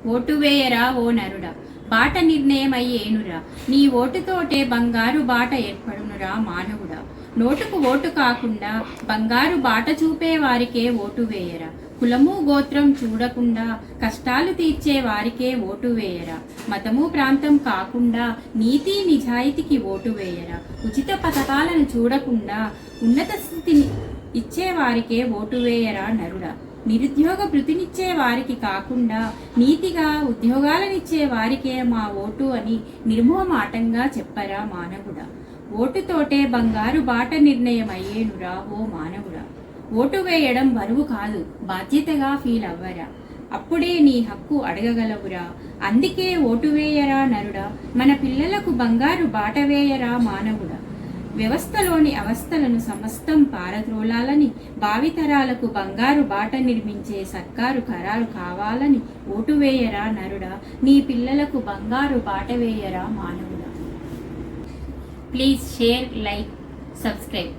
Vote వేయరా ఓ నరుడా, బాట నిర్ణయమయ్యేనురా. నీ ఓటుతోటే బంగారు బాట ఏర్పడునురా మానవుడా. నోటుకు ఓటు కాకుండా బంగారు బాట చూపే వారికే ఓటు వేయరా. కులము గోత్రం చూడకుండా కష్టాలు తీర్చే వారికే ఓటు వేయరా. మతము ప్రాంతం కాకుండా నీతి నిజాయితీకి ఓటు వేయరా. ఉచిత పథకాలను చూడకుండా ఉన్నత స్థితిని ఇచ్చే వారికే ఓటు వేయరా నరుడా. నిరుద్యోగ భృతినిచ్చే వారికి కాకుండా నీతిగా ఉద్యోగాలనిచ్చే వారికే మా ఓటు అని నిర్మోహమాటంగా చెప్పరా మానవుడా. ఓటుతోటే బంగారు బాట నిర్ణయం అయ్యేనురా ఓ మానవుడా. ఓటు వేయడం బరువు కాదు, బాధ్యతగా ఫీల్ అవ్వరా. అప్పుడే నీ హక్కు అడగగలవురా. అందుకే ఓటు వేయరా నరుడా. మన పిల్లలకు బంగారు బాట వేయరా మానవుడా. వ్యవస్థలోని అవస్థలను సమస్తం పారద్రోలాలని, భావితరాలకు బంగారు బాట నిర్మించే సర్కారు ఖరారు కావాలని ఓటు వేయరా నరుడా. నీ పిల్లలకు బంగారు బాట వేయరా మానవుడా. Please share, like, subscribe.